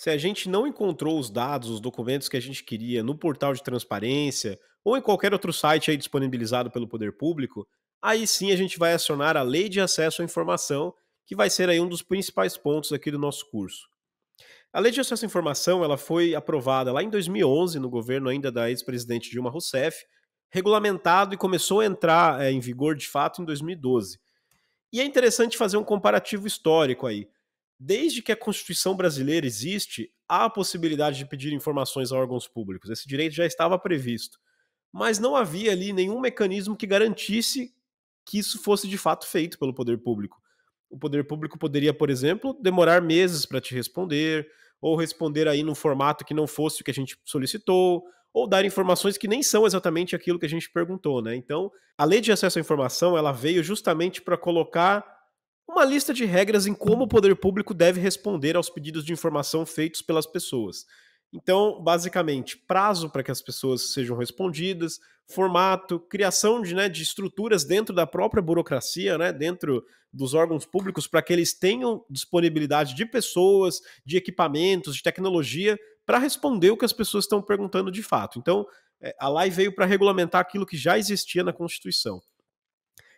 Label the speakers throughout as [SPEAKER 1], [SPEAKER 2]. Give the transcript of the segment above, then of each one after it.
[SPEAKER 1] Se a gente não encontrou os dados, os documentos que a gente queria no portal de transparência ou em qualquer outro site aí disponibilizado pelo poder público, aí sim a gente vai acionar a Lei de Acesso à Informação, que vai ser aí um dos principais pontos aqui do nosso curso. A Lei de Acesso à Informação, ela foi aprovada lá em 2011, no governo ainda da ex-presidente Dilma Rousseff, regulamentado e começou a entrar em vigor de fato em 2012. E é interessante fazer um comparativo histórico aí. Desde que a Constituição brasileira existe, há a possibilidade de pedir informações a órgãos públicos. Esse direito já estava previsto. Mas não havia ali nenhum mecanismo que garantisse que isso fosse de fato feito pelo poder público. O poder público poderia, por exemplo, demorar meses para te responder, ou responder aí num formato que não fosse o que a gente solicitou, ou dar informações que nem são exatamente aquilo que a gente perguntou, né? Então, a Lei de Acesso à Informação, ela veio justamente para colocar uma lista de regras em como o poder público deve responder aos pedidos de informação feitos pelas pessoas. Então, basicamente, prazo para que as pessoas sejam respondidas, formato, criação de estruturas dentro da própria burocracia, né, dentro dos órgãos públicos, para que eles tenham disponibilidade de pessoas, de equipamentos, de tecnologia, para responder o que as pessoas estão perguntando de fato. Então, a lei veio para regulamentar aquilo que já existia na Constituição.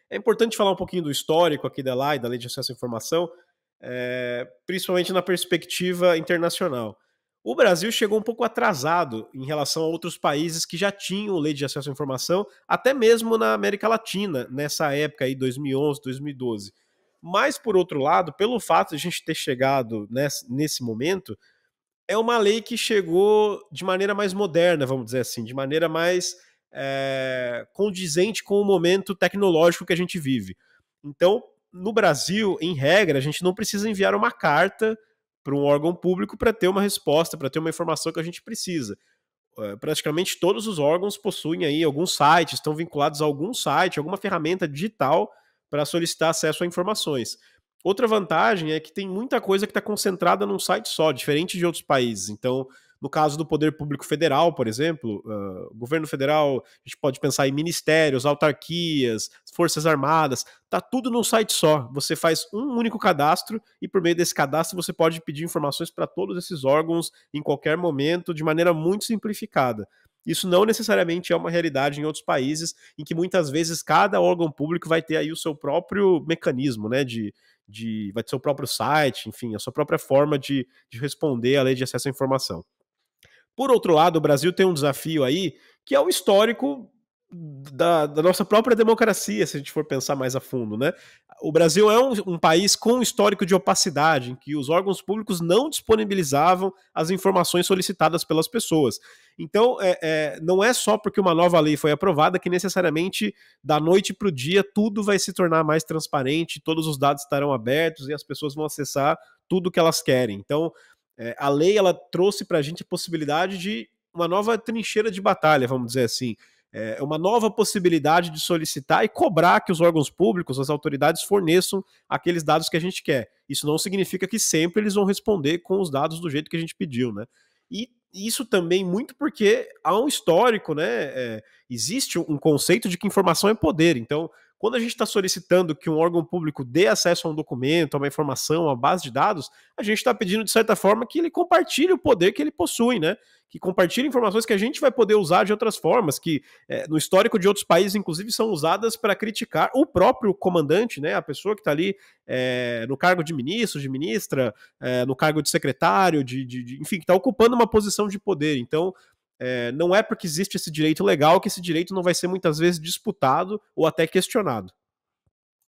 [SPEAKER 1] É importante falar um pouquinho do histórico aqui da lei, da Lei de Acesso à Informação, principalmente na perspectiva internacional. O Brasil chegou um pouco atrasado em relação a outros países que já tinham lei de acesso à informação, até mesmo na América Latina, nessa época aí, 2011, 2012. Mas, por outro lado, pelo fato de a gente ter chegado nesse momento, é uma lei que chegou de maneira mais moderna, vamos dizer assim, de maneira mais condizente com o momento tecnológico que a gente vive. Então, no Brasil, em regra, a gente não precisa enviar uma carta para um órgão público para ter uma resposta, para ter uma informação que a gente precisa. Praticamente todos os órgãos possuem aí alguns sites, estão vinculados a algum site, alguma ferramenta digital para solicitar acesso a informações. Outra vantagem é que tem muita coisa que está concentrada num site só, diferente de outros países. Então, no caso do poder público federal, por exemplo, governo federal, a gente pode pensar em ministérios, autarquias, forças armadas, tá tudo num site só. Você faz um único cadastro e por meio desse cadastro você pode pedir informações para todos esses órgãos em qualquer momento, de maneira muito simplificada. Isso não necessariamente é uma realidade em outros países, em que muitas vezes cada órgão público vai ter aí o seu próprio mecanismo, né, vai ter seu próprio site, enfim, a sua própria forma de responder à lei de acesso à informação. Por outro lado, o Brasil tem um desafio aí, que é o histórico da nossa própria democracia, se a gente for pensar mais a fundo, né? O Brasil é um país com um histórico de opacidade, em que os órgãos públicos não disponibilizavam as informações solicitadas pelas pessoas. Então, não é só porque uma nova lei foi aprovada que necessariamente da noite para o dia tudo vai se tornar mais transparente, todos os dados estarão abertos e as pessoas vão acessar tudo que elas querem. Então, a lei ela trouxe para a gente a possibilidade de uma nova trincheira de batalha, vamos dizer assim. Uma nova possibilidade de solicitar e cobrar que os órgãos públicos, as autoridades, forneçam aqueles dados que a gente quer. Isso não significa que sempre eles vão responder com os dados do jeito que a gente pediu, né? E isso também muito porque há um histórico, né? Existe um conceito de que informação é poder. Então, quando a gente está solicitando que um órgão público dê acesso a um documento, a uma informação, a uma base de dados, a gente está pedindo, de certa forma, que ele compartilhe o poder que ele possui, né? Que compartilhe informações que a gente vai poder usar de outras formas, que no histórico de outros países, inclusive, são usadas para criticar o próprio comandante, né? A pessoa que está ali no cargo de ministro, de ministra, no cargo de secretário, enfim, que está ocupando uma posição de poder. Então, não é porque existe esse direito legal que esse direito não vai ser muitas vezes disputado ou até questionado.